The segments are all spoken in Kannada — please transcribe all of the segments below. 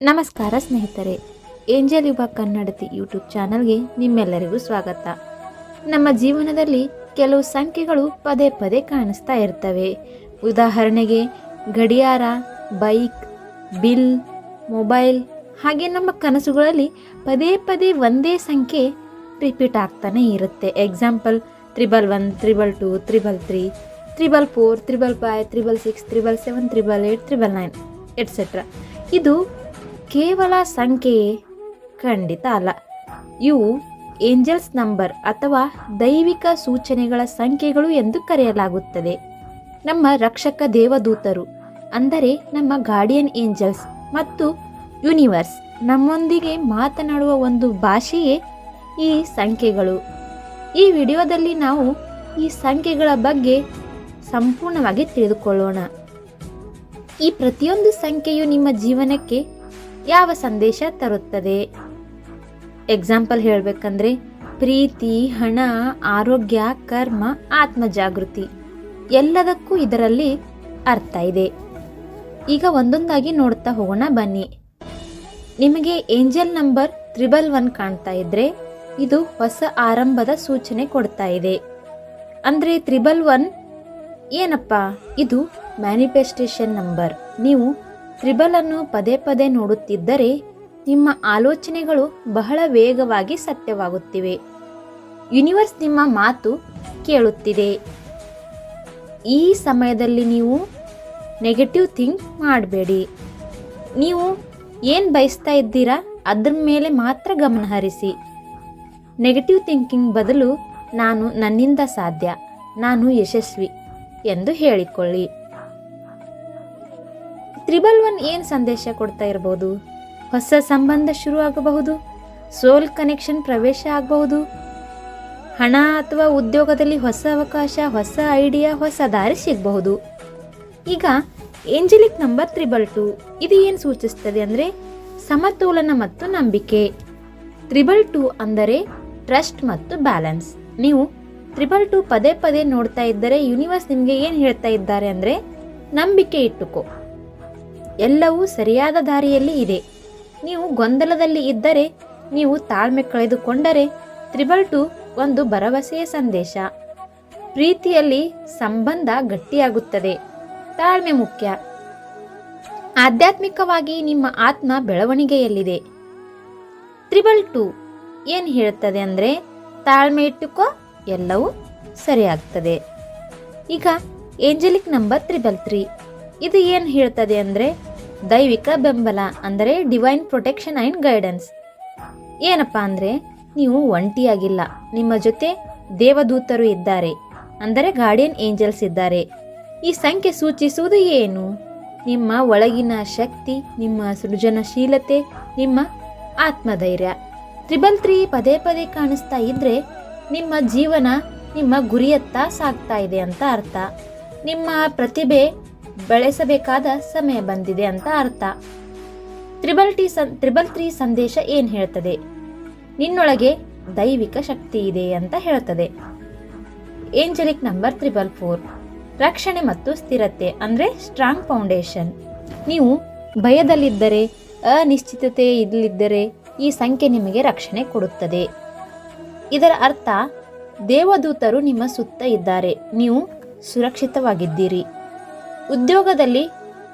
ನಮಸ್ಕಾರ ಸ್ನೇಹಿತರೆ, ಏಂಜಲ್ ಯುವ ಕನ್ನಡತಿ ಯೂಟ್ಯೂಬ್ ಚಾನಲ್ಗೆ ನಿಮ್ಮೆಲ್ಲರಿಗೂ ಸ್ವಾಗತ. ನಮ್ಮ ಜೀವನದಲ್ಲಿ ಕೆಲವು ಸಂಖ್ಯೆಗಳು ಪದೇ ಪದೇ ಕಾಣಿಸ್ತಾ ಇರ್ತವೆ. ಉದಾಹರಣೆಗೆ ಗಡಿಯಾರ, ಬೈಕ್, ಬಿಲ್, ಮೊಬೈಲ್, ಹಾಗೆ ನಮ್ಮ ಕನಸುಗಳಲ್ಲಿ ಪದೇ ಪದೇ ಒಂದೇ ಸಂಖ್ಯೆ ರಿಪೀಟ್ ಆಗ್ತಾನೆ ಇರುತ್ತೆ. Example 111, 222, 333, 344, 355, 366, 377, 388, 399 et cetera. ಇದು ಕೇವಲ ಸಂಖ್ಯೆಯೇ? ಖಂಡಿತ ಅಲ್ಲ. ಇವು ಏಂಜಲ್ಸ್ ನಂಬರ್ ಅಥವಾ ದೈವಿಕ ಸೂಚನೆಗಳ ಸಂಖ್ಯೆಗಳು ಎಂದು ಕರೆಯಲಾಗುತ್ತದೆ. ನಮ್ಮ ರಕ್ಷಕ ದೇವದೂತರು ಅಂದರೆ ನಮ್ಮ ಗಾರ್ಡಿಯನ್ ಏಂಜಲ್ಸ್ ಮತ್ತು ಯೂನಿವರ್ಸ್ ನಮ್ಮೊಂದಿಗೆ ಮಾತನಾಡುವ ಒಂದು ಭಾಷೆಯೇ ಈ ಸಂಖ್ಯೆಗಳು. ಈ ವಿಡಿಯೋದಲ್ಲಿ ನಾವು ಈ ಸಂಖ್ಯೆಗಳ ಬಗ್ಗೆ ಸಂಪೂರ್ಣವಾಗಿ ತಿಳಿದುಕೊಳ್ಳೋಣ. ಈ ಪ್ರತಿಯೊಂದು ಸಂಖ್ಯೆಯು ನಿಮ್ಮ ಜೀವನಕ್ಕೆ ಯಾವ ಸಂದೇಶ ತರುತ್ತದೆ? ಎಕ್ಸಾಂಪಲ್ ಹೇಳಬೇಕಂದ್ರೆ ಪ್ರೀತಿ, ಹಣ, ಆರೋಗ್ಯ, ಕರ್ಮ, ಆತ್ಮಜಾಗೃತಿ ಎಲ್ಲದಕ್ಕೂ ಇದರಲ್ಲಿ ಅರ್ಥ ಇದೆ. ಈಗ ಒಂದೊಂದಾಗಿ ನೋಡ್ತಾ ಹೋಗೋಣ ಬನ್ನಿ. ನಿಮಗೆ ಏಂಜಲ್ ನಂಬರ್ 111 ಕಾಣ್ತಾ ಇದ್ರೆ ಇದು ಹೊಸ ಆರಂಭದ ಸೂಚನೆ ಕೊಡ್ತಾ ಇದೆ. ಅಂದರೆ 111 ಏನಪ್ಪ? ಇದು ಮ್ಯಾನಿಫೆಸ್ಟೇಷನ್ ನಂಬರ್. ನೀವು 111 ಅನ್ನು ಪದೇ ಪದೇ ನೋಡುತ್ತಿದ್ದರೆ ನಿಮ್ಮ ಆಲೋಚನೆಗಳು ಬಹಳ ವೇಗವಾಗಿ ಸತ್ಯವಾಗುತ್ತಿವೆ. ಯೂನಿವರ್ಸ್ ನಿಮ್ಮ ಮಾತು ಕೇಳುತ್ತಿದೆ. ಈ ಸಮಯದಲ್ಲಿ ನೀವು ನೆಗೆಟಿವ್ ಥಿಂಕ್ ಮಾಡಬೇಡಿ. ನೀವು ಏನು ಬಯಸ್ತಾ ಇದ್ದೀರಾ ಅದ್ರ ಮೇಲೆ ಮಾತ್ರ ಗಮನ ಹರಿಸಿ. ನೆಗೆಟಿವ್ ಥಿಂಕಿಂಗ್ ಬದಲು ನಾನು ನನ್ನಿಂದ ಸಾಧ್ಯ, ನಾನು ಯಶಸ್ವಿ ಎಂದು ಹೇಳಿಕೊಳ್ಳಿ. 111 ಏನು ಸಂದೇಶ ಕೊಡ್ತಾ ಇರಬಹುದು? ಹೊಸ ಸಂಬಂಧ ಶುರು ಆಗಬಹುದು, ಸೋಲ್ ಕನೆಕ್ಷನ್ ಪ್ರವೇಶ ಆಗಬಹುದು, ಹಣ ಅಥವಾ ಉದ್ಯೋಗದಲ್ಲಿ ಹೊಸ ಅವಕಾಶ, ಹೊಸ ಐಡಿಯಾ, ಹೊಸ ದಾರಿ ಸಿಗಬಹುದು. ಈಗ ಏಂಜಲಿಕ್ ನಂಬರ್ 122 ಇದು ಏನು ಸೂಚಿಸ್ತದೆ ಅಂದರೆ ಸಮತೋಲನ ಮತ್ತು ನಂಬಿಕೆ. 122 ಅಂದರೆ ಟ್ರಸ್ಟ್ ಮತ್ತು ಬ್ಯಾಲೆನ್ಸ್. ನೀವು 122 ಪದೇ ಪದೇ ನೋಡ್ತಾ ಇದ್ದರೆ ಯೂನಿವರ್ಸ್ ನಿಮಗೆ ಏನು ಹೇಳ್ತಾ ಇದ್ದಾರೆ ಅಂದರೆ ನಂಬಿಕೆ ಇಟ್ಟುಕೋ, ಎಲ್ಲವೂ ಸರಿಯಾದ ದಾರಿಯಲ್ಲಿ ಇದೆ. ನೀವು ಗೊಂದಲದಲ್ಲಿ ಇದ್ದರೆ, ನೀವು ತಾಳ್ಮೆ ಕಳೆದುಕೊಂಡರೆ 122 ಒಂದು ಭರವಸೆಯ ಸಂದೇಶ. ಪ್ರೀತಿಯಲ್ಲಿ ಸಂಬಂಧ ಗಟ್ಟಿಯಾಗುತ್ತದೆ, ತಾಳ್ಮೆ ಮುಖ್ಯ. ಆಧ್ಯಾತ್ಮಿಕವಾಗಿ ನಿಮ್ಮ ಆತ್ಮ ಬೆಳವಣಿಗೆಯಲ್ಲಿದೆ. 122 ಏನು ಹೇಳ್ತದೆ ಅಂದರೆ ತಾಳ್ಮೆ ಇಟ್ಟುಕೋ, ಎಲ್ಲವೂ ಸರಿಯಾಗ್ತದೆ. ಈಗ ಏಂಜಲಿಕ್ ನಂಬರ್ 333 ಇದು ಏನು ಹೇಳ್ತದೆ ಅಂದರೆ ದೈವಿಕ ಬೆಂಬಲ, ಅಂದರೆ ಡಿವೈನ್ ಪ್ರೊಟೆಕ್ಷನ್ ಆ್ಯಂಡ್ ಗೈಡೆನ್ಸ್. ಏನಪ್ಪ ಅಂದರೆ ನೀವು ಒಂಟಿಯಾಗಿಲ್ಲ, ನಿಮ್ಮ ಜೊತೆ ದೇವದೂತರು ಇದ್ದಾರೆ, ಅಂದರೆ ಗಾರ್ಡಿಯನ್ ಏಂಜಲ್ಸ್ ಇದ್ದಾರೆ. ಈ ಸಂಖ್ಯೆ ಸೂಚಿಸುವುದು ಏನು? ನಿಮ್ಮ ಒಳಗಿನ ಶಕ್ತಿ, ನಿಮ್ಮ ಸೃಜನಶೀಲತೆ, ನಿಮ್ಮ ಆತ್ಮಧೈರ್ಯ. 333 ಪದೇ ಪದೇ ಕಾಣಿಸ್ತಾ ಇದ್ರೆ ನಿಮ್ಮ ಜೀವನ ನಿಮ್ಮ ಗುರಿಯತ್ತ ಸಾಗ್ತಾ ಇದೆ ಅಂತ ಅರ್ಥ. ನಿಮ್ಮ ಪ್ರತಿಭೆ ಬೆಳೆಸಬೇಕಾದ ಸಮಯ ಬಂದಿದೆ ಅಂತ ಅರ್ಥ. 333 ಸಂದೇಶ ಏನು ಹೇಳ್ತದೆ? ನಿನ್ನೊಳಗೆ ದೈವಿಕ ಶಕ್ತಿ ಇದೆ ಅಂತ ಹೇಳ್ತದೆ. ಏಂಜಲಿಕ್ ನಂಬರ್ 344 ರಕ್ಷಣೆ ಮತ್ತು ಸ್ಥಿರತೆ, ಅಂದರೆ ಸ್ಟ್ರಾಂಗ್ ಫೌಂಡೇಶನ್. ನೀವು ಭಯದಲ್ಲಿದ್ದರೆ, ಅನಿಶ್ಚಿತತೆ ಇಲ್ಲಿದ್ದರೆ ಈ ಸಂಖ್ಯೆ ನಿಮಗೆ ರಕ್ಷಣೆ ಕೊಡುತ್ತದೆ. ಇದರ ಅರ್ಥ ದೇವದೂತರು ನಿಮ್ಮ ಸುತ್ತ ಇದ್ದಾರೆ, ನೀವು ಸುರಕ್ಷಿತವಾಗಿದ್ದೀರಿ. ಉದ್ಯೋಗದಲ್ಲಿ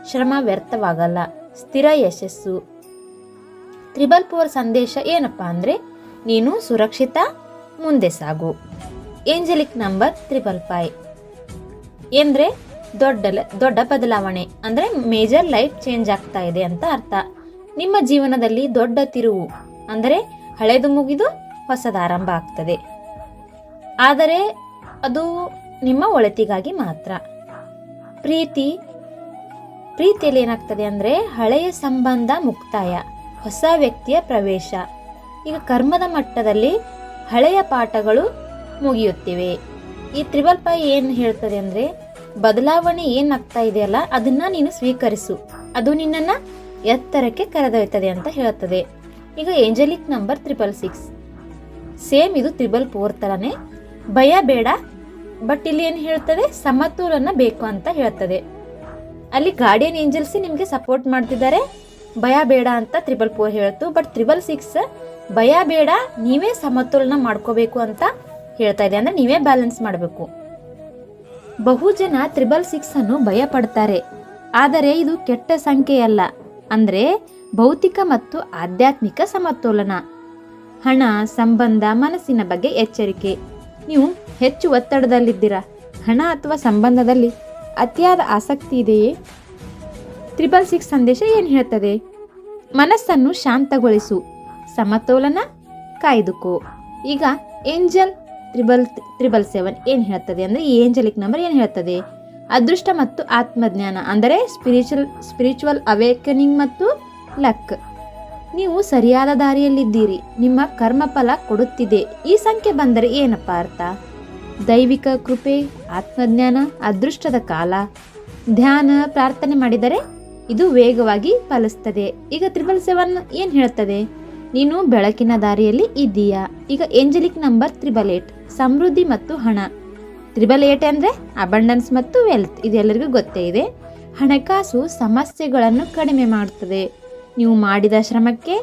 ಶ್ರಮ ವ್ಯರ್ಥವಾಗಲ್ಲ, ಸ್ಥಿರ ಯಶಸ್ಸು. 344 ಸಂದೇಶ ಏನಪ್ಪ ಅಂದರೆ ನೀನು ಸುರಕ್ಷಿತ, ಮುಂದೆ ಸಾಗು. ಏಂಜಲಿಕ್ ನಂಬರ್ 355 ಎಂದರೆ ದೊಡ್ಡ ಬದಲಾವಣೆ, ಅಂದರೆ ಮೇಜರ್ ಲೈಫ್ ಚೇಂಜ್ ಆಗ್ತಾ ಇದೆ ಅಂತ ಅರ್ಥ. ನಿಮ್ಮ ಜೀವನದಲ್ಲಿ ದೊಡ್ಡ ತಿರುವು, ಅಂದರೆ ಹಳೆದು ಮುಗಿದು ಹೊಸದ ಆರಂಭ ಆಗ್ತದೆ, ಆದರೆ ಅದು ನಿಮ್ಮ ಒಳಿತಿಗಾಗಿ ಮಾತ್ರ. ಪ್ರೀತಿಯಲ್ಲಿ ಏನಾಗ್ತದೆ ಅಂದರೆ ಹಳೆಯ ಸಂಬಂಧ ಮುಕ್ತಾಯ, ಹೊಸ ವ್ಯಕ್ತಿಯ ಪ್ರವೇಶ. ಈಗ ಕರ್ಮದ ಮಟ್ಟದಲ್ಲಿ ಹಳೆಯ ಪಾಠಗಳು ಮುಗಿಯುತ್ತಿವೆ. ಈ 355 ಏನು ಹೇಳ್ತದೆ ಅಂದರೆ ಬದಲಾವಣೆ ಏನಾಗ್ತಾ ಇದೆಯಲ್ಲ ಅದನ್ನ ನೀನು ಸ್ವೀಕರಿಸು, ಅದು ನಿನ್ನನ್ನು ಎತ್ತರಕ್ಕೆ ಕರೆದೊಯ್ತದೆ ಅಂತ ಹೇಳ್ತದೆ. ಈಗ ಏಂಜಲಿಕ್ ನಂಬರ್ 666 ಸೇಮ್, ಇದು 444 ಥರನೇ. ಭಯ ಬೇಡ, ಬಟ್ ಇಲ್ಲಿ ಏನು ಹೇಳ್ತದೆ ಸಮತೋಲನ ಬೇಕು ಅಂತ ಹೇಳ್ತದೆ. ಅಲ್ಲಿ ಗಾರ್ಡಿಯನ್ ಏಂಜಲ್ಸ್ ನಿಮಗೆ ಸಪೋರ್ಟ್ ಮಾಡ್ತಿದ್ದಾರೆ, ಭಯ ಬೇಡ ಅಂತ 444 ಹೇಳ್ತು. ಬಟ್ 666 ಭಯ ಬೇಡ, ನೀವೇ ಸಮತೋಲನ ಮಾಡ್ಕೋಬೇಕು ಅಂತ ಹೇಳ್ತಾ ಇದೆ. ಅಂದರೆ ನೀವೇ ಬ್ಯಾಲೆನ್ಸ್ ಮಾಡಬೇಕು. ಬಹುಜನ 666 ಅನ್ನು ಭಯ ಪಡ್ತಾರೆ, ಆದರೆ ಇದು ಕೆಟ್ಟ ಸಂಖ್ಯೆಯಲ್ಲ. ಅಂದರೆ ಭೌತಿಕ ಮತ್ತು ಆಧ್ಯಾತ್ಮಿಕ ಸಮತೋಲನ. ಹಣ, ಸಂಬಂಧ, ಮನಸ್ಸಿನ ಬಗ್ಗೆ ಎಚ್ಚರಿಕೆ. ನೀವು ಹೆಚ್ಚು ಒತ್ತಡದಲ್ಲಿದ್ದೀರಾ? ಹಣ ಅಥವಾ ಸಂಬಂಧದಲ್ಲಿ ಅತಿಯಾದ ಆಸಕ್ತಿ ಇದೆಯೇ? 666 ಸಂದೇಶ ಏನು ಹೇಳ್ತದೆ? ಮನಸ್ಸನ್ನು ಶಾಂತಗೊಳಿಸು, ಸಮತೋಲನ ಕಾಯ್ದುಕೋ. ಈಗ ಏಂಜಲ್ 777 ಏನು ಹೇಳ್ತದೆ ಅಂದರೆ, ಈ ಏಂಜಲಿಕ್ ನಂಬರ್ ಏನು ಹೇಳ್ತದೆ? ಅದೃಷ್ಟ ಮತ್ತು ಆತ್ಮಜ್ಞಾನ, ಅಂದರೆ ಸ್ಪಿರಿಚುವಲ್ ಅವೇಕನಿಂಗ್ ಮತ್ತು ಲಕ್. ನೀವು ಸರಿಯಾದ ದಾರಿಯಲ್ಲಿದ್ದೀರಿ, ನಿಮ್ಮ ಕರ್ಮಫಲ ಕೊಡುತ್ತಿದೆ. ಈ ಸಂಖ್ಯೆ ಬಂದರೆ ಏನಪ್ಪ ಅರ್ಥ? ದೈವಿಕ ಕೃಪೆ, ಆತ್ಮಜ್ಞಾನ, ಅದೃಷ್ಟದ ಕಾಲ. ಧ್ಯಾನ, ಪ್ರಾರ್ಥನೆ ಮಾಡಿದರೆ ಇದು ವೇಗವಾಗಿ ಫಲಿಸ್ತದೆ. ಈಗ 777 ಏನು ಹೇಳ್ತದೆ? ನೀನು ಬೆಳಕಿನ ದಾರಿಯಲ್ಲಿ ಇದ್ದೀಯಾ. ಈಗ ಏಂಜಲಿಕ್ ನಂಬರ್ 888, ಸಮೃದ್ಧಿ ಮತ್ತು ಹಣ. 888 ಅಂದರೆ ಅಬಂಡೆನ್ಸ್ ಮತ್ತು ವೆಲ್ತ್, ಇದೆಲ್ಲರಿಗೂ ಗೊತ್ತೇ ಇದೆ. ಹಣಕಾಸು ಸಮಸ್ಯೆಗಳನ್ನು ಕಡಿಮೆ ಮಾಡುತ್ತದೆ. ನೀವು ಮಾಡಿದ ಶ್ರಮಕ್ಕೆ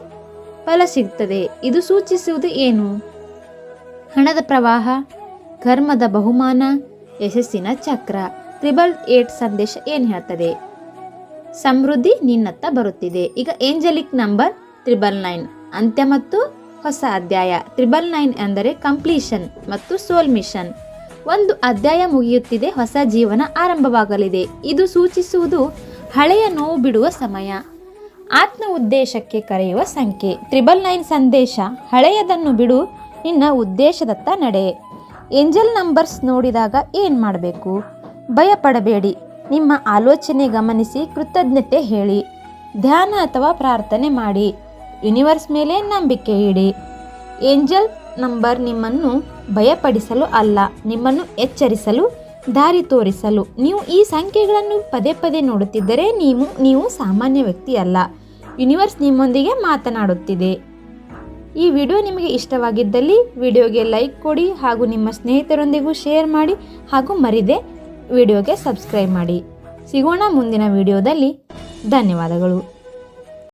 ಫಲ ಸಿಗ್ತದೆ. ಇದು ಸೂಚಿಸುವುದು ಏನು? ಹಣದ ಪ್ರವಾಹ, ಕರ್ಮದ ಬಹುಮಾನ, ಯಶಸ್ಸಿನ ಚಕ್ರ. 888 ಸಂದೇಶ ಏನು ಹೇಳ್ತದೆ? ಸಮೃದ್ಧಿ ನಿನ್ನತ್ತ ಬರುತ್ತಿದೆ. ಈಗ ಏಂಜಲಿಕ್ ನಂಬರ್ 999, ಅಂತ್ಯ ಮತ್ತು ಹೊಸ ಅಧ್ಯಾಯ. 999 ಅಂದರೆ ಕಂಪ್ಲೀಷನ್ ಮತ್ತು ಸೋಲ್ ಮಿಷನ್. ಒಂದು ಅಧ್ಯಾಯ ಮುಗಿಯುತ್ತಿದೆ, ಹೊಸ ಜೀವನ ಆರಂಭವಾಗಲಿದೆ. ಇದು ಸೂಚಿಸುವುದು ಹಳೆಯ ನೋವು ಬಿಡುವ ಸಮಯ. ಆತ್ಮ ಉದ್ದೇಶಕ್ಕೆ ಕರೆಯುವ ಸಂಖ್ಯೆ. 999 ಸಂದೇಶ, ಹಳೆಯದನ್ನು ಬಿಡು, ನಿನ್ನ ಉದ್ದೇಶದತ್ತ ನಡೆ. ಏಂಜಲ್ ನಂಬರ್ಸ್ ನೋಡಿದಾಗ ಏನು ಮಾಡಬೇಕು? ಭಯ ಪಡಬೇಡಿ, ನಿಮ್ಮ ಆಲೋಚನೆ ಗಮನಿಸಿ ಕೃತಜ್ಞತೆ ಹೇಳಿ. ಧ್ಯಾನ ಅಥವಾ ಪ್ರಾರ್ಥನೆ ಮಾಡಿ. ಯೂನಿವರ್ಸ್ ಮೇಲೆ ನಂಬಿಕೆ ಇಡಿ. ಏಂಜಲ್ ನಂಬರ್ ನಿಮ್ಮನ್ನು ಭಯಪಡಿಸಲು ಅಲ್ಲ, ನಿಮ್ಮನ್ನು ಎಚ್ಚರಿಸಲು, ದಾರಿ ತೋರಿಸಲು. ನೀವು ಈ ಸಂಖ್ಯೆಗಳನ್ನು ಪದೇ ಪದೇ ನೋಡುತ್ತಿದ್ದರೆ ನೀವು ಸಾಮಾನ್ಯ ವ್ಯಕ್ತಿ ಅಲ್ಲ. ಯೂನಿವರ್ಸ್ ನಿಮ್ಮೊಂದಿಗೆ ಮಾತನಾಡುತ್ತಿದೆ. ಈ ವಿಡಿಯೋ ನಿಮಗೆ ಇಷ್ಟವಾಗಿದ್ದಲ್ಲಿ ವಿಡಿಯೋಗೆ ಲೈಕ್ ಕೊಡಿ ಹಾಗೂ ನಿಮ್ಮ ಸ್ನೇಹಿತರೊಂದಿಗೂ ಶೇರ್ ಮಾಡಿ ಹಾಗೂ ಮರಿದೆ ವಿಡಿಯೋಗೆ ಸಬ್ಸ್ಕ್ರೈಬ್ ಮಾಡಿ. ಸಿಗೋಣ ಮುಂದಿನ ವಿಡಿಯೋದಲ್ಲಿ. ಧನ್ಯವಾದಗಳು.